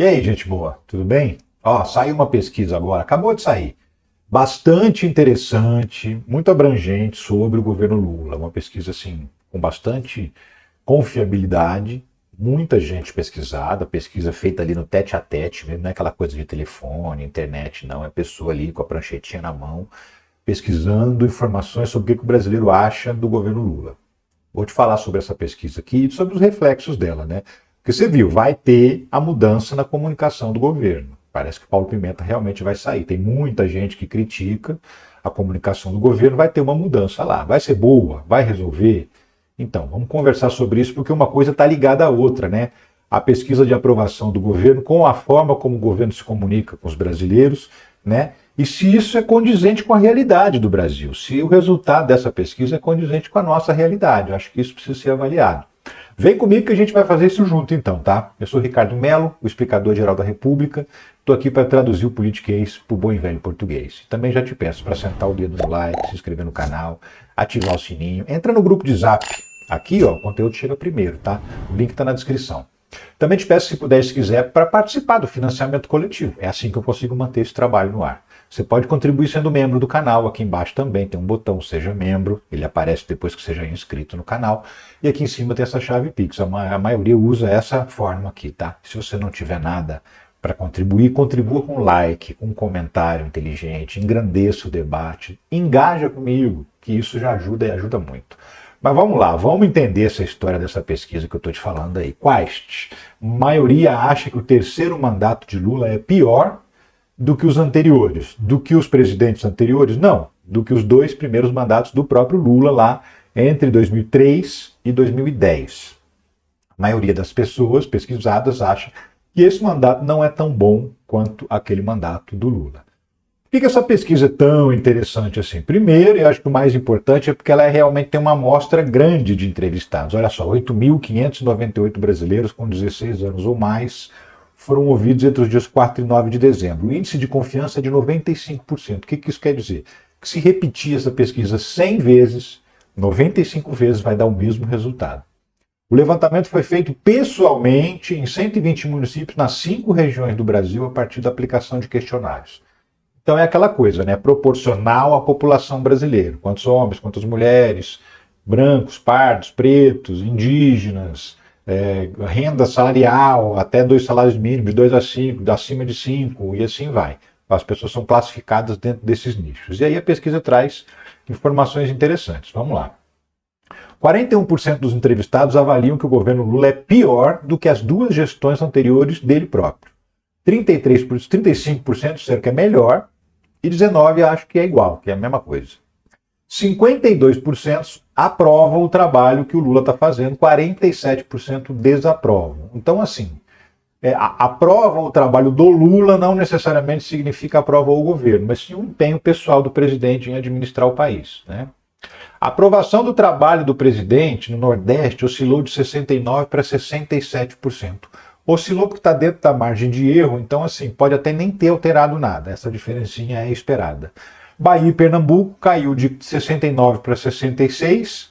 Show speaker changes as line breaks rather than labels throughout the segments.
E aí, gente boa, tudo bem? Ó, saiu uma pesquisa agora, acabou de sair, bastante interessante, muito abrangente sobre o governo Lula. Uma pesquisa, assim, com bastante confiabilidade, muita gente pesquisada, pesquisa feita ali no tete a tete, mesmo, não é aquela coisa de telefone, internet, não, é pessoa ali com a pranchetinha na mão, pesquisando informações sobre o que o brasileiro acha do governo Lula. Vou te falar sobre essa pesquisa aqui e sobre os reflexos dela, né? Porque você viu, vai ter a mudança na comunicação do governo. Parece que Paulo Pimenta realmente vai sair. Tem muita gente que critica a comunicação do governo, vai ter uma mudança lá. Vai ser boa? Vai resolver? Então, vamos conversar sobre isso, porque uma coisa está ligada à outra, né? A pesquisa de aprovação do governo com a forma como o governo se comunica com os brasileiros, né? E se isso é condizente com a realidade do Brasil, se o resultado dessa pesquisa é condizente com a nossa realidade. Eu acho que isso precisa ser avaliado. Vem comigo que a gente vai fazer isso junto então, tá? Eu sou Ricardo Mello, o explicador-geral da República. Estou aqui para traduzir o politiquês para o bom e velho português. Também já te peço para sentar o dedo no like, se inscrever no canal, ativar o sininho. Entra no grupo de Zap. Aqui, ó, o conteúdo chega primeiro, tá? O link está na descrição. Também te peço, se puder, se quiser, para participar do financiamento coletivo. É assim que eu consigo manter esse trabalho no ar. Você pode contribuir sendo membro do canal. Aqui embaixo também tem um botão Seja Membro. Ele aparece depois que seja inscrito no canal. E aqui em cima tem essa chave Pix. A maioria usa essa forma aqui, tá? Se você não tiver nada para contribuir, contribua com like, com um comentário inteligente, engrandeça o debate, engaja comigo, que isso já ajuda e ajuda muito. Mas vamos lá, vamos entender essa história dessa pesquisa que eu estou te falando aí. Quaest, a maioria acha que o terceiro mandato de Lula é pior do que os anteriores. Do que os presidentes anteriores? Não. Do que os dois primeiros mandatos do próprio Lula lá entre 2003 e 2010. A maioria das pessoas pesquisadas acha que esse mandato não é tão bom quanto aquele mandato do Lula. Por que essa pesquisa é tão interessante assim? Primeiro, e acho que o mais importante é porque ela realmente tem uma amostra grande de entrevistados. Olha só, 8.598 brasileiros com 16 anos ou mais foram ouvidos entre os dias 4 e 9 de dezembro. O índice de confiança é de 95%. O que isso quer dizer? Que se repetir essa pesquisa 100 vezes, 95 vezes vai dar o mesmo resultado. O levantamento foi feito pessoalmente em 120 municípios nas 5 regiões do Brasil a partir da aplicação de questionários. Então é aquela coisa, né? Proporcional à população brasileira. Quantos homens, quantas mulheres, brancos, pardos, pretos, indígenas, renda salarial, até 2 salários mínimos, 2 a 5, acima de 5, e assim vai. As pessoas são classificadas dentro desses nichos. E aí a pesquisa traz informações interessantes. Vamos lá. 41% dos entrevistados avaliam que o governo Lula é pior do que as 2 gestões anteriores dele próprio. 35% disseram que é melhor e 19% acham que é igual, que é a mesma coisa. 52% aprovam o trabalho que o Lula está fazendo, 47% desaprovam. Então, assim, aprovam o trabalho do Lula não necessariamente significa aprova o governo, mas sim o empenho pessoal do presidente em administrar o país, né? A aprovação do trabalho do presidente no Nordeste oscilou de 69% para 67%. Oscilou porque está dentro da margem de erro, então assim, pode até nem ter alterado nada. Essa diferencinha é esperada. Bahia e Pernambuco caiu de 69 para 66,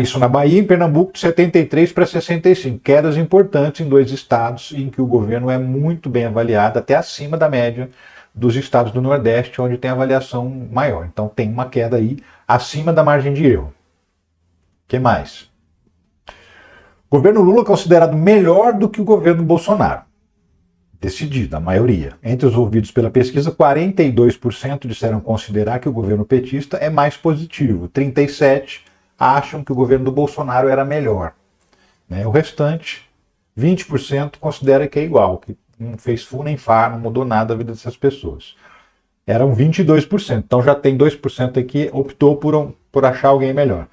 isso na Bahia, em Pernambuco de 73 para 65. Quedas importantes em 2 estados em que o governo é muito bem avaliado, até acima da média dos estados do Nordeste, onde tem avaliação maior. Então tem uma queda aí acima da margem de erro. O que mais? O governo Lula é considerado melhor do que o governo Bolsonaro. Decidida, a maioria. Entre os ouvidos pela pesquisa, 42% disseram considerar que o governo petista é mais positivo. 37% acham que o governo do Bolsonaro era melhor. O restante, 20%, considera que é igual, que não fez fu nem fá, não mudou nada a vida dessas pessoas. Eram 22%, então já tem 2% aqui que optou por achar alguém melhor.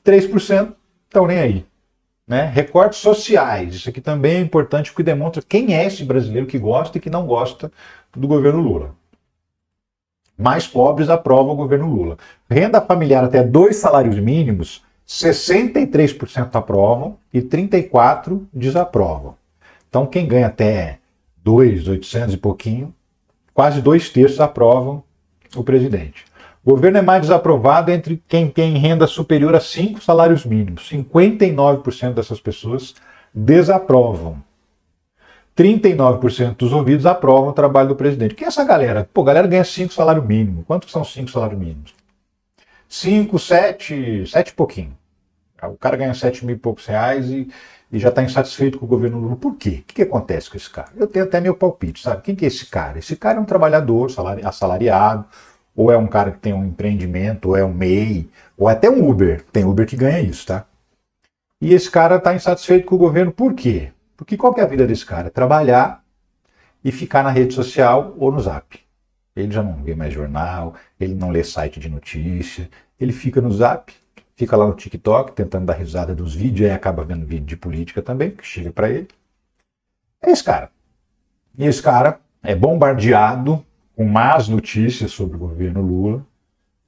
3% estão nem aí. Recortes sociais, isso aqui também é importante porque demonstra quem é esse brasileiro que gosta e que não gosta do governo Lula. Mais pobres aprovam o governo Lula. Renda familiar até 2 salários mínimos, 63% aprovam e 34% desaprovam. Então quem ganha até 2.800 e pouquinho, quase 2/3 aprovam o presidente. O governo é mais desaprovado entre quem tem renda superior a 5 salários mínimos. 59% dessas pessoas desaprovam. 39% dos ouvidos aprovam o trabalho do presidente. Quem é essa galera? Pô, a galera ganha 5 salários mínimos. Quantos são 5 salários mínimos? 5, 7 e pouquinho. O cara ganha 7 mil e poucos reais e já está insatisfeito com o governo Lula. Por quê? O que acontece com esse cara? Eu tenho até meu palpite, sabe? Quem que é esse cara? Esse cara é um trabalhador assalariado, ou é um cara que tem um empreendimento, ou é um MEI, ou até um Uber. Tem Uber que ganha isso, tá? E esse cara está insatisfeito com o governo. Por quê? Porque qual que é a vida desse cara? Trabalhar e ficar na rede social ou no Zap. Ele já não vê mais jornal, ele não lê site de notícia, ele fica no Zap, fica lá no TikTok tentando dar risada dos vídeos, aí acaba vendo vídeo de política também, que chega para ele. É esse cara. E esse cara é bombardeado com más notícias sobre o governo Lula,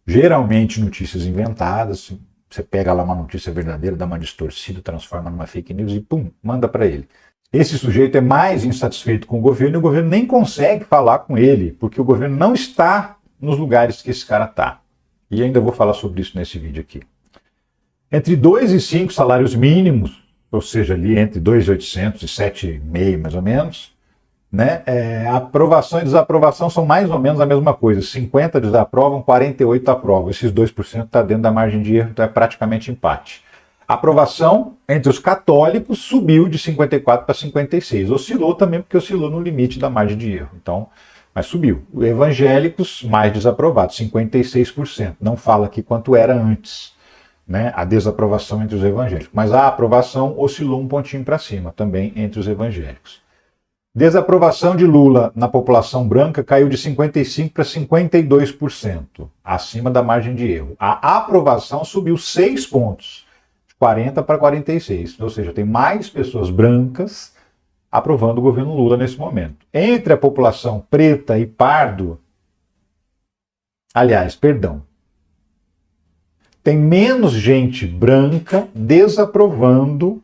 geralmente notícias inventadas. Você pega lá uma notícia verdadeira, dá uma distorcida, transforma numa fake news e pum, manda para ele. Esse sujeito é mais insatisfeito com o governo e o governo nem consegue falar com ele, porque o governo não está nos lugares que esse cara está. E ainda vou falar sobre isso nesse vídeo aqui. Entre 2 e 5 salários mínimos, ou seja, ali entre 2.800 e 7,5 mais ou menos, né? Aprovação e desaprovação são mais ou menos a mesma coisa. 50 desaprovam, 48 aprovam. Esses 2% está dentro da margem de erro, então é praticamente empate. A aprovação entre os católicos subiu de 54 para 56. Oscilou também, porque oscilou no limite da margem de erro. Então, mas subiu. Os evangélicos, mais desaprovados, 56%. Não fala aqui quanto era antes, né? A desaprovação entre os evangélicos. Mas a aprovação oscilou um pontinho para cima, também entre os evangélicos. Desaprovação de Lula na população branca caiu de 55% para 52%, acima da margem de erro. A aprovação subiu 6 pontos, de 40 para 46, ou seja, tem mais pessoas brancas aprovando o governo Lula nesse momento. Entre a população preta e pardo, tem menos gente branca desaprovando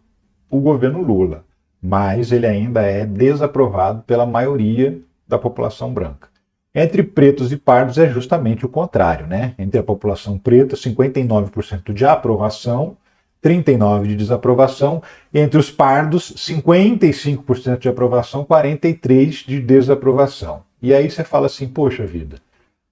o governo Lula, mas ele ainda é desaprovado pela maioria da população branca. Entre pretos e pardos é justamente o contrário, né? Entre a população preta, 59% de aprovação, 39% de desaprovação. Entre os pardos, 55% de aprovação, 43% de desaprovação. E aí você fala assim, poxa vida,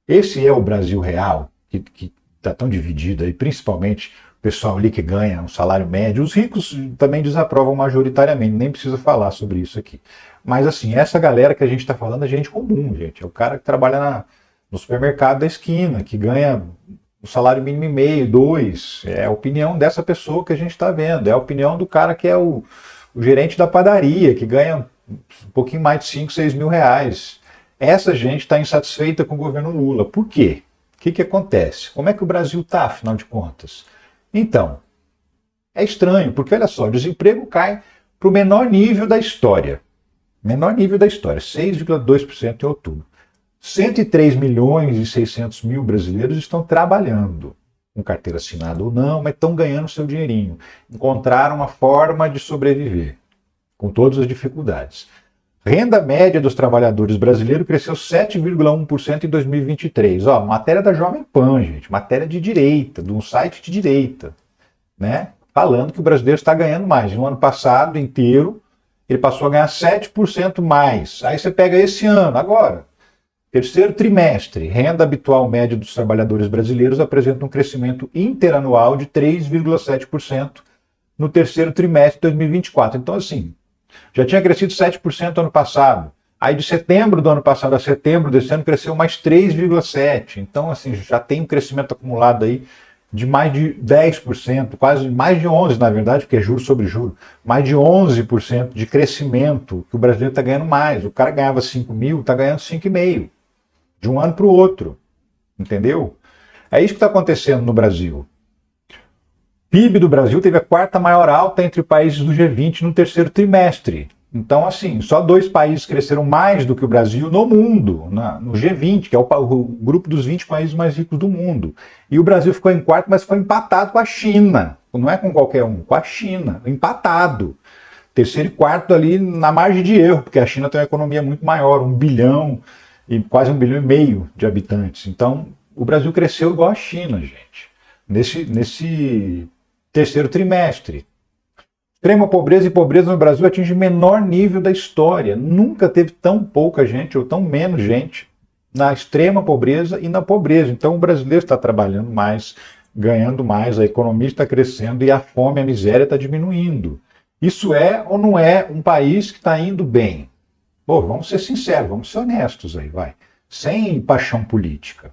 esse é o Brasil real, que está tão dividido aí, principalmente o pessoal ali que ganha um salário médio. Os ricos também desaprovam majoritariamente, nem precisa falar sobre isso aqui. Mas assim, essa galera que a gente está falando é gente comum, gente. É o cara que trabalha no supermercado da esquina, que ganha um salário mínimo e meio, 2. É a opinião dessa pessoa que a gente está vendo. É a opinião do cara que é o gerente da padaria, que ganha um pouquinho mais de 5, 6 mil reais. Essa gente está insatisfeita com o governo Lula. Por quê? O que acontece? Como é que o Brasil está, afinal de contas? Então, é estranho, porque olha só, o desemprego cai para o menor nível da história. Menor nível da história, 6,2% em outubro. 103 milhões e 600 mil brasileiros estão trabalhando, com carteira assinada ou não, mas estão ganhando seu dinheirinho. Encontraram uma forma de sobreviver, com todas as dificuldades. Renda média dos trabalhadores brasileiros cresceu 7,1% em 2023. Ó, matéria da Jovem Pan, gente, matéria de direita, de um site de direita, né? Falando que o brasileiro está ganhando mais. No ano passado inteiro, ele passou a ganhar 7% mais. Aí você pega esse ano, agora, terceiro trimestre, renda habitual média dos trabalhadores brasileiros apresenta um crescimento interanual de 3,7% no terceiro trimestre de 2024. Então, assim, já tinha crescido 7% ano passado. Aí de setembro do ano passado a setembro desse ano cresceu mais 3,7%. Então, assim, já tem um crescimento acumulado aí de mais de 10%, quase mais de 11%, na verdade, porque é juro sobre juro. Mais de 11% de crescimento que o brasileiro está ganhando mais. O cara ganhava 5 mil, está ganhando 5,5 de um ano para o outro. Entendeu? É isso que está acontecendo no Brasil. PIB do Brasil teve a quarta maior alta entre países do G20 no terceiro trimestre. Então, assim, só 2 países cresceram mais do que o Brasil no mundo, no G20, que é o grupo dos 20 países mais ricos do mundo. E o Brasil ficou em quarto, mas foi empatado com a China. Não é com qualquer um, com a China, empatado. Terceiro e quarto ali na margem de erro, porque a China tem uma economia muito maior, 1 bilhão e quase 1,5 bilhão de habitantes. Então, o Brasil cresceu igual a China, gente, nesse terceiro trimestre. Extrema pobreza e pobreza no Brasil atinge o menor nível da história. Nunca teve tão pouca gente ou tão menos gente na extrema pobreza e na pobreza. Então o brasileiro está trabalhando mais, ganhando mais, a economia está crescendo e a fome, a miséria está diminuindo. Isso é ou não é um país que está indo bem? Pô, vamos ser sinceros, vamos ser honestos aí, vai. Sem paixão política.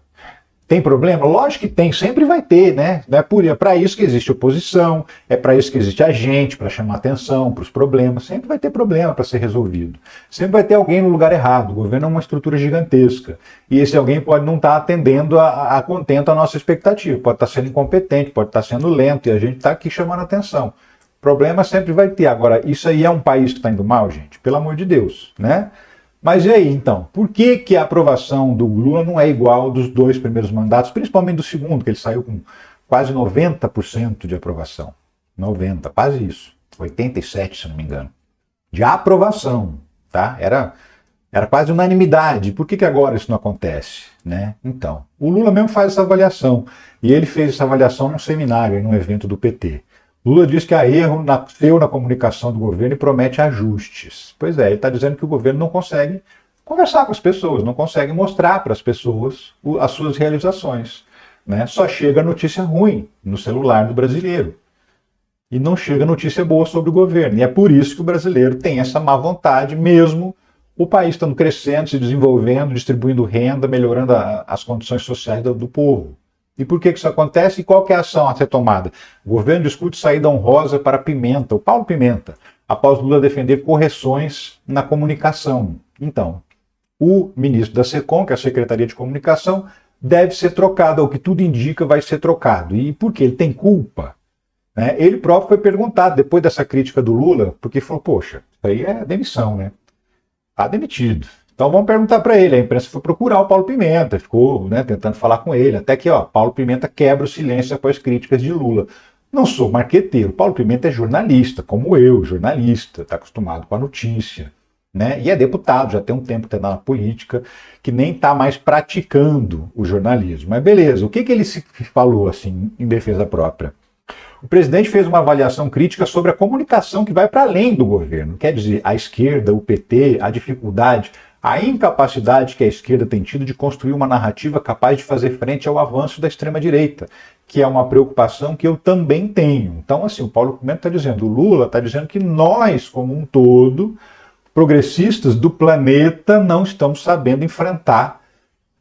Tem problema? Lógico que tem, sempre vai ter, né? É para isso que existe oposição, é para isso que existe a gente, para chamar atenção para os problemas. Sempre vai ter problema para ser resolvido. Sempre vai ter alguém no lugar errado. O governo é uma estrutura gigantesca. E esse alguém pode não estar atendendo a contento a nossa expectativa. Pode estar sendo incompetente, pode estar sendo lento, e a gente está aqui chamando atenção. Problema sempre vai ter. Agora, isso aí é um país que está indo mal, gente? Pelo amor de Deus, né? Mas e aí, então? Por que a aprovação do Lula não é igual dos 2 primeiros mandatos, principalmente do segundo, que ele saiu com quase 90% de aprovação? 90%, quase isso. 87%, se não me engano. De aprovação, tá? Era quase unanimidade. Por que agora isso não acontece, né? Então, o Lula mesmo faz essa avaliação. E ele fez essa avaliação num seminário, num evento do PT. Lula diz que há erro nasceu na comunicação do governo e promete ajustes. Pois é, ele está dizendo que o governo não consegue conversar com as pessoas, não consegue mostrar para as pessoas as suas realizações, né? Só chega notícia ruim no celular do brasileiro. E não chega notícia boa sobre o governo. E é por isso que o brasileiro tem essa má vontade, mesmo o país estando crescendo, se desenvolvendo, distribuindo renda, melhorando as condições sociais do povo. E por que isso acontece e qual que é a ação a ser tomada? O governo discute saída honrosa para Pimenta, o Paulo Pimenta, após Lula defender correções na comunicação. Então, o ministro da SECOM, que é a Secretaria de Comunicação, deve ser trocado, o que tudo indica vai ser trocado. E por quê? Ele tem culpa. Né? Ele próprio foi perguntado, depois dessa crítica do Lula, porque falou, poxa, isso aí é demissão, né? Está demitido. Então vamos perguntar para ele, a imprensa foi procurar o Paulo Pimenta, ficou, né, tentando falar com ele, até que Paulo Pimenta quebra o silêncio após críticas de Lula. Não sou marqueteiro, Paulo Pimenta é jornalista, como eu, jornalista, está acostumado com a notícia, né? E é deputado, já tem um tempo que está na política, que nem está mais praticando o jornalismo. Mas beleza, o que ele se falou assim em defesa própria? O presidente fez uma avaliação crítica sobre a comunicação que vai para além do governo, quer dizer, a esquerda, o PT, a dificuldade, a incapacidade que a esquerda tem tido de construir uma narrativa capaz de fazer frente ao avanço da extrema-direita, que é uma preocupação que eu também tenho. Então, assim, o Paulo Pimenta está dizendo, o Lula está dizendo que nós, como um todo, progressistas do planeta, não estamos sabendo enfrentar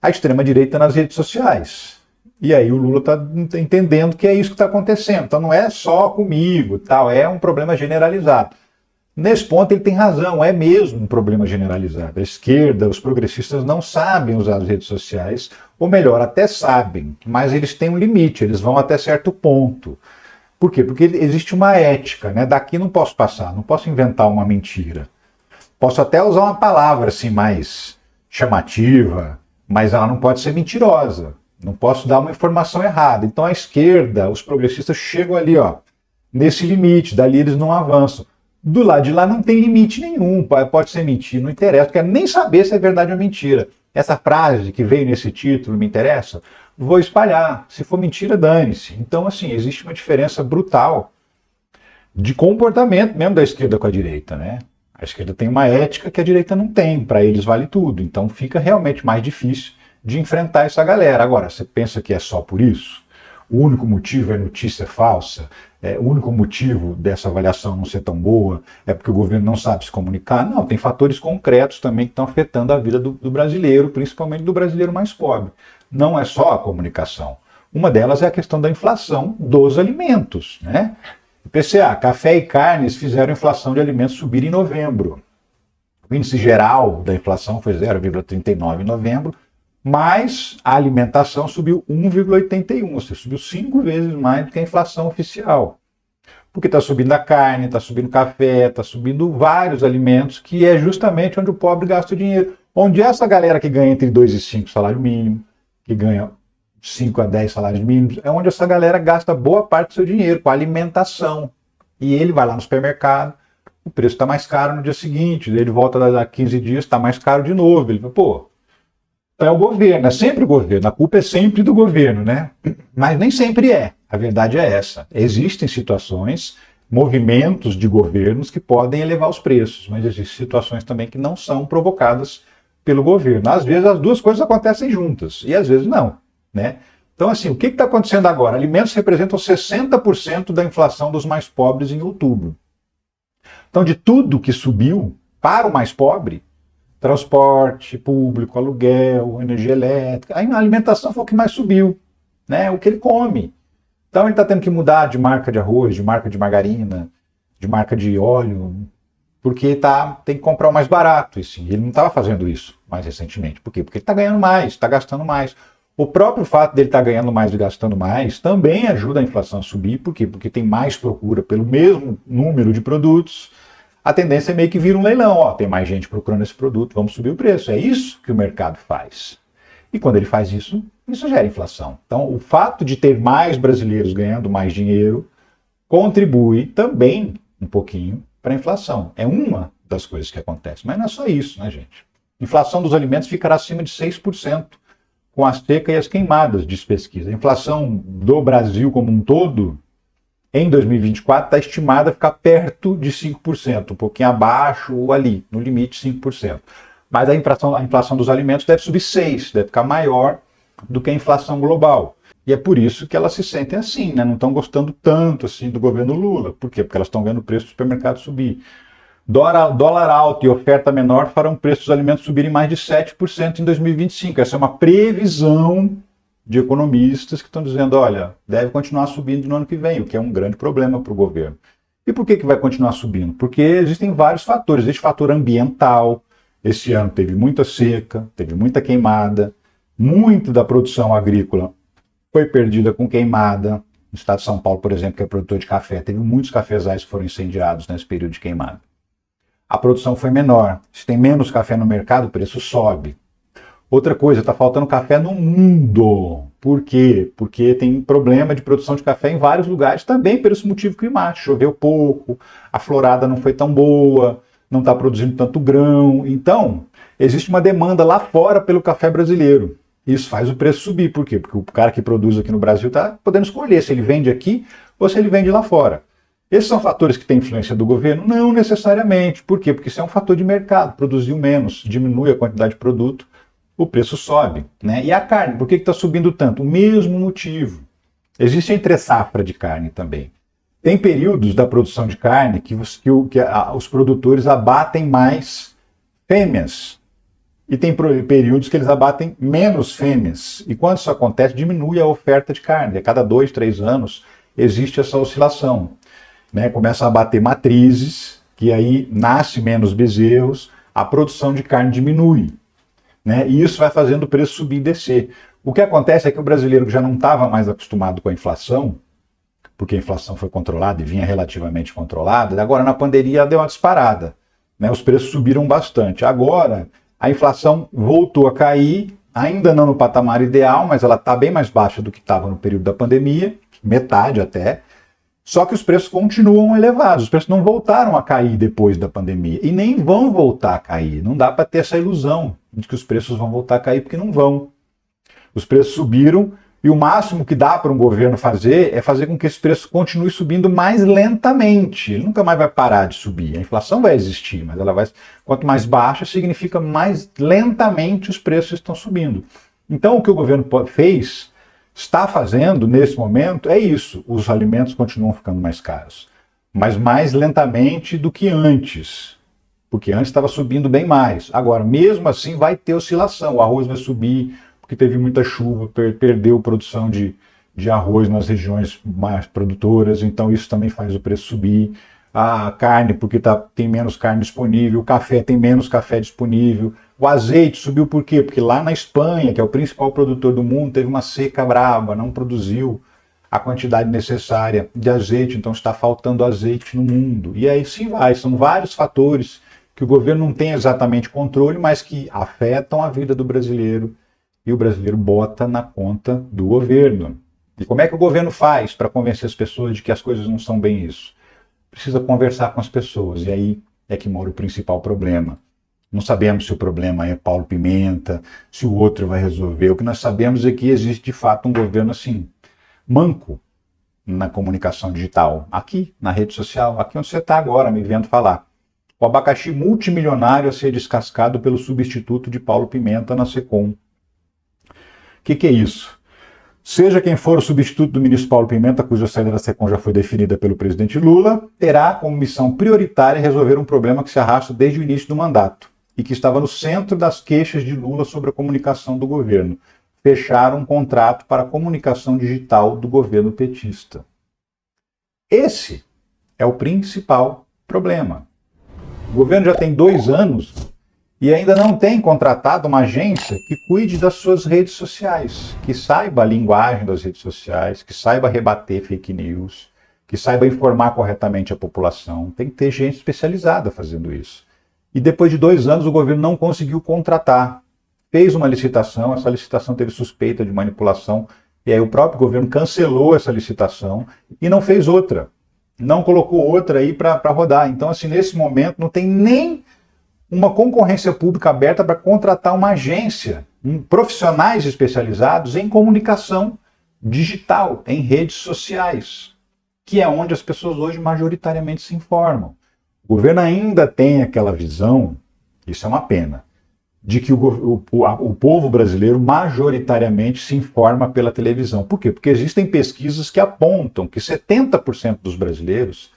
a extrema-direita nas redes sociais. E aí o Lula está entendendo que é isso que está acontecendo. Então não é só comigo, tal, é um problema generalizado. Nesse ponto ele tem razão, é mesmo um problema generalizado. A esquerda, os progressistas não sabem usar as redes sociais, ou melhor, até sabem, mas eles têm um limite, eles vão até certo ponto. Por quê? Porque existe uma ética, né? Daqui não posso passar, não posso inventar uma mentira. Posso até usar uma palavra assim mais chamativa, mas ela não pode ser mentirosa. Não posso dar uma informação errada. Então a esquerda, os progressistas chegam ali, nesse limite, dali eles não avançam. Do lado de lá não tem limite nenhum, pode ser mentira, não interessa, não quero nem saber se é verdade ou mentira. Essa frase que veio nesse título me interessa, vou espalhar. Se for mentira, dane-se. Então, assim, existe uma diferença brutal de comportamento mesmo da esquerda com a direita, né? A esquerda tem uma ética que a direita não tem, para eles vale tudo. Então fica realmente mais difícil de enfrentar essa galera. Agora, você pensa que é só por isso? O único motivo é notícia falsa? O único motivo dessa avaliação não ser tão boa é porque o governo não sabe se comunicar? Não, tem fatores concretos também que estão afetando a vida do brasileiro, principalmente do brasileiro mais pobre. Não é só a comunicação. Uma delas é a questão da inflação dos alimentos, né? IPCA, café e carnes fizeram a inflação de alimentos subir em novembro. O índice geral da inflação foi 0,39 em novembro, mas a alimentação subiu 1,81, ou seja, subiu 5 vezes mais do que a inflação oficial. Porque está subindo a carne, está subindo o café, está subindo vários alimentos, que é justamente onde o pobre gasta o dinheiro. Onde essa galera que ganha entre 2 e 5 salário mínimo, que ganha 5 a 10 salários mínimos, é onde essa galera gasta boa parte do seu dinheiro, com a alimentação. E ele vai lá no supermercado, o preço está mais caro no dia seguinte, ele volta daqui a 15 dias, está mais caro de novo. Ele fala, pô, é o governo, é sempre o governo, a culpa é sempre do governo, né? Mas nem sempre é, a verdade é essa. Existem situações movimentos de governos que podem elevar os preços, mas existem situações também que não são provocadas pelo governo. Às vezes as duas coisas acontecem juntas, e às vezes não, né? Então, assim, o que está acontecendo agora? Alimentos representam 60% da inflação dos mais pobres em outubro. Então, de tudo que subiu para o mais pobre, transporte público, aluguel, energia elétrica, a alimentação foi o que mais subiu, né? O que ele come. Então ele está tendo que mudar de marca de arroz, de marca de margarina, de marca de óleo, porque tem que comprar o mais barato. E sim, ele não estava fazendo isso mais recentemente. Por quê? Porque ele está ganhando mais, está gastando mais. O próprio fato dele estar ganhando mais e gastando mais também ajuda a inflação a subir. Por quê? Porque tem mais procura pelo mesmo número de produtos. A tendência é meio que vir um leilão. Ó, tem mais gente procurando esse produto, vamos subir o preço. É isso que o mercado faz. E quando ele faz isso, isso gera inflação. Então, o fato de ter mais brasileiros ganhando mais dinheiro contribui também um pouquinho para a inflação. É uma das coisas que acontece. Mas não é só isso, né, gente? Inflação dos alimentos ficará acima de 6% com a seca e as queimadas, diz pesquisa. A inflação do Brasil como um todo, em 2024, está estimada a ficar perto de 5%, um pouquinho abaixo ou ali, no limite 5%. Mas a inflação dos alimentos deve subir 6%, deve ficar maior do que a inflação global. E é por isso que elas se sentem assim, né? Não estão gostando tanto assim do governo Lula. Por quê? Porque elas estão vendo o preço do supermercado subir. Dólar alto e oferta menor farão o preço dos alimentos subirem mais de 7% em 2025. Essa é uma previsão de economistas que estão dizendo, olha, deve continuar subindo no ano que vem, o que é um grande problema para o governo. E por que vai continuar subindo? Porque existem vários fatores. Existe fator ambiental. Esse ano teve muita seca, teve muita queimada, muito da produção agrícola foi perdida com queimada. No estado de São Paulo, por exemplo, que é produtor de café, teve muitos cafezais que foram incendiados nesse período de queimada. A produção foi menor. Se tem menos café no mercado, o preço sobe. Outra coisa, está faltando café no mundo. Por quê? Porque tem problema de produção de café em vários lugares também por esse motivo climático. Choveu pouco, a florada não foi tão boa, não está produzindo tanto grão. Então, existe uma demanda lá fora pelo café brasileiro. Isso faz o preço subir. Por quê? Porque o cara que produz aqui no Brasil está podendo escolher se ele vende aqui ou se ele vende lá fora. Esses são fatores que têm influência do governo? Não necessariamente. Por quê? Porque isso é um fator de mercado. Produziu menos, diminui a quantidade de produto, o preço sobe, né? E a carne, por que está subindo tanto? O mesmo motivo. Existe entre safra de carne também. Tem períodos da produção de carne que os produtores abatem mais fêmeas. E tem períodos que eles abatem menos fêmeas. E quando isso acontece, diminui a oferta de carne. A cada 2, 3 anos existe essa oscilação. Né? Começam a abater matrizes, que aí nasce menos bezerros, a produção de carne diminui. Né? E isso vai fazendo o preço subir e descer. O que acontece é que o brasileiro que já não estava mais acostumado com a inflação, porque a inflação foi controlada e vinha relativamente controlada, agora na pandemia deu uma disparada. Né? Os preços subiram bastante. Agora a inflação voltou a cair, ainda não no patamar ideal, mas ela está bem mais baixa do que estava no período da pandemia, metade até. Só que os preços continuam elevados, os preços não voltaram a cair depois da pandemia e nem vão voltar a cair. Não dá para ter essa ilusão de que os preços vão voltar a cair, porque não vão. Os preços subiram e o máximo que dá para um governo fazer é fazer com que esse preço continue subindo mais lentamente. Ele nunca mais vai parar de subir. A inflação vai existir, mas ela vai, quanto mais baixa, significa mais lentamente os preços estão subindo. Então o que o governo está fazendo nesse momento é isso. Os alimentos continuam ficando mais caros, mas mais lentamente do que antes, porque antes estava subindo bem mais. Agora, mesmo assim, vai ter oscilação. O arroz vai subir, porque teve muita chuva, perdeu produção de arroz nas regiões mais produtoras, então isso também faz o preço subir. A carne, porque tem menos carne disponível, o café tem menos café disponível. O azeite subiu por quê? Porque lá na Espanha, que é o principal produtor do mundo, teve uma seca braba, não produziu a quantidade necessária de azeite, então está faltando azeite no mundo. E aí sim vai, são vários fatores que o governo não tem exatamente controle, mas que afetam a vida do brasileiro e o brasileiro bota na conta do governo. E como é que o governo faz para convencer as pessoas de que as coisas não são bem isso? Precisa conversar com as pessoas, e aí é que mora o principal problema. Não sabemos se o problema é Paulo Pimenta, se o outro vai resolver. O que nós sabemos é que existe de fato um governo assim, manco, na comunicação digital? Aqui, na rede social, aqui onde você está agora me vendo falar. O abacaxi multimilionário a ser descascado pelo substituto de Paulo Pimenta na Secom. O que é isso? Seja quem for o substituto do ministro Paulo Pimenta, cuja saída da Secom já foi definida pelo presidente Lula, terá como missão prioritária resolver um problema que se arrasta desde o início do mandato e que estava no centro das queixas de Lula sobre a comunicação do governo. Fechar um contrato para a comunicação digital do governo petista. Esse é o principal problema. O governo já tem 2 anos e ainda não tem contratado uma agência que cuide das suas redes sociais, que saiba a linguagem das redes sociais, que saiba rebater fake news, que saiba informar corretamente a população. Tem que ter gente especializada fazendo isso. E depois de 2 anos o governo não conseguiu contratar. Fez uma licitação, essa licitação teve suspeita de manipulação, e aí o próprio governo cancelou essa licitação e não fez outra. Não colocou outra aí para rodar. Então, assim, nesse momento não tem nem uma concorrência pública aberta para contratar uma agência, profissionais especializados em comunicação digital, em redes sociais, que é onde as pessoas hoje majoritariamente se informam. O governo ainda tem aquela visão, isso é uma pena, de que o povo brasileiro majoritariamente se informa pela televisão. Por quê? Porque existem pesquisas que apontam que 70% dos brasileiros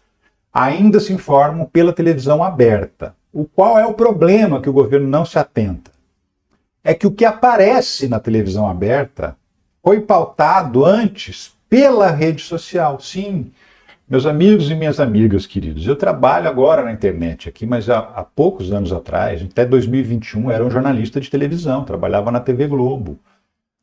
ainda se informam pela televisão aberta. Qual é o problema que o governo não se atenta? É que o que aparece na televisão aberta foi pautado antes pela rede social. Sim, meus amigos e minhas amigas queridos, eu trabalho agora na internet aqui, mas há poucos anos atrás, até 2021, era um jornalista de televisão, trabalhava na TV Globo,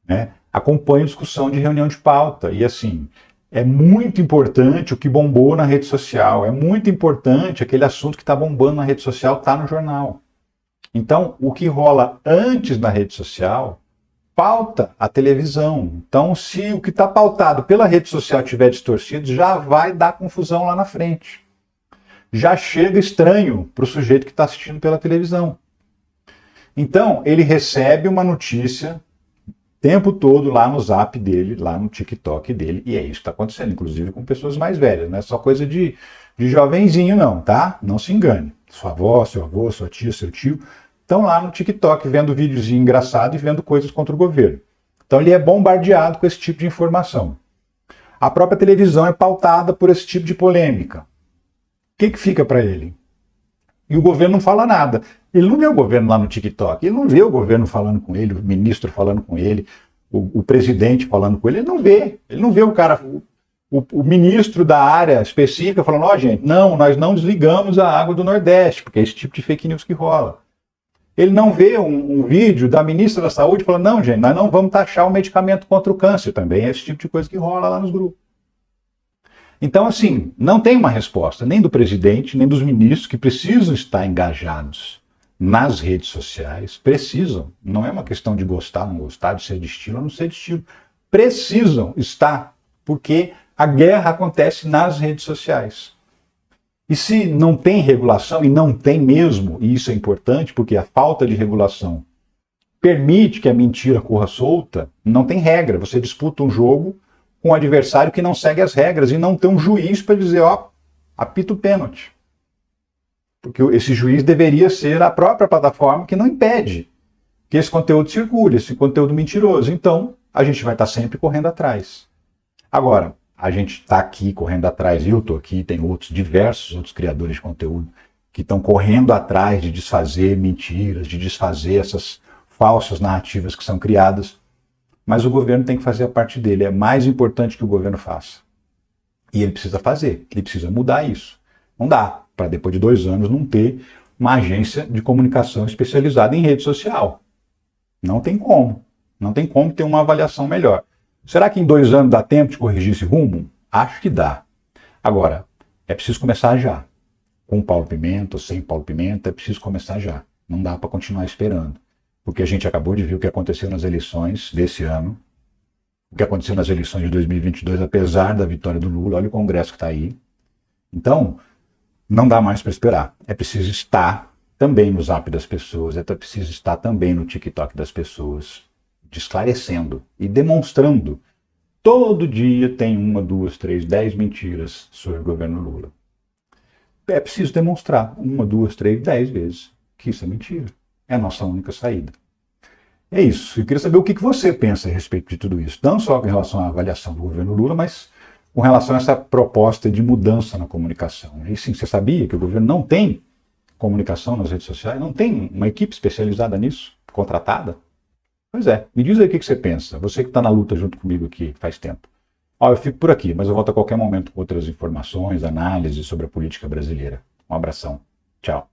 né? Acompanho discussão de reunião de pauta e assim, é muito importante o que bombou na rede social, é muito importante aquele assunto que está bombando na rede social, está no jornal. Então, o que rola antes na rede social pauta a televisão. Então, se o que está pautado pela rede social estiver distorcido, já vai dar confusão lá na frente. Já chega estranho para o sujeito que está assistindo pela televisão. Então, ele recebe uma notícia o tempo todo lá no Zap dele, lá no TikTok dele, e é isso que está acontecendo, inclusive com pessoas mais velhas. Não é só coisa de jovenzinho não, tá? Não se engane. Sua avó, seu avô, sua tia, seu tio estão lá no TikTok vendo videozinho engraçado e vendo coisas contra o governo. Então ele é bombardeado com esse tipo de informação. A própria televisão é pautada por esse tipo de polêmica. O que fica para ele? E o governo não fala nada. Ele não vê o governo lá no TikTok, ele não vê o governo falando com ele, o ministro falando com ele, o presidente falando com ele, ele não vê. Ele não vê o cara, o ministro da área específica falando, ó, gente, não, nós não desligamos a água do Nordeste, porque é esse tipo de fake news que rola. Ele não vê um vídeo da ministra da Saúde falando, não, gente, nós não vamos taxar o medicamento contra o câncer também. É esse tipo de coisa que rola lá nos grupos. Então, assim, não tem uma resposta, nem do presidente, nem dos ministros, que precisam estar engajados nas redes sociais. Precisam. Não é uma questão de gostar, não gostar, de ser de estilo ou não ser de estilo. Precisam estar, porque a guerra acontece nas redes sociais. E se não tem regulação, e não tem mesmo, e isso é importante, porque a falta de regulação permite que a mentira corra solta, não tem regra. Você disputa um jogo com um adversário que não segue as regras e não tem um juiz para dizer, ó, apita o pênalti. Porque esse juiz deveria ser a própria plataforma que não impede que esse conteúdo circule, esse conteúdo mentiroso. Então, a gente vai estar sempre correndo atrás. Agora, a gente está aqui correndo atrás, eu estou aqui, tem diversos outros criadores de conteúdo que estão correndo atrás de desfazer mentiras, de desfazer essas falsas narrativas que são criadas, mas o governo tem que fazer a parte dele, é mais importante que o governo faça. E ele precisa fazer, ele precisa mudar isso. Não dá para depois de 2 anos não ter uma agência de comunicação especializada em rede social. Não tem como ter uma avaliação melhor. Será que em 2 anos dá tempo de corrigir esse rumo? Acho que dá. Agora, é preciso começar já. Com Paulo Pimenta ou sem Paulo Pimenta, é preciso começar já. Não dá para continuar esperando. Porque a gente acabou de ver o que aconteceu nas eleições desse ano, o que aconteceu nas eleições de 2022, apesar da vitória do Lula. Olha o Congresso que está aí. Então, não dá mais para esperar. É preciso estar também no Zap das pessoas, é preciso estar também no TikTok das pessoas, esclarecendo e demonstrando Todo dia tem 1, 2, 3, 10 mentiras sobre o governo Lula. É preciso demonstrar 1, 2, 3, 10 vezes que isso é mentira. É a nossa única saída. É isso. Eu queria saber o que você pensa a respeito de tudo isso. Não só em relação à avaliação do governo Lula, mas com relação a essa proposta de mudança na comunicação. E sim, você sabia que o governo não tem comunicação nas redes sociais? Não tem uma equipe especializada nisso, contratada? Pois é. Me diz aí o que você pensa. Você que está na luta junto comigo aqui faz tempo. Ó, eu fico por aqui, mas eu volto a qualquer momento com outras informações, análises sobre a política brasileira. Um abração. Tchau.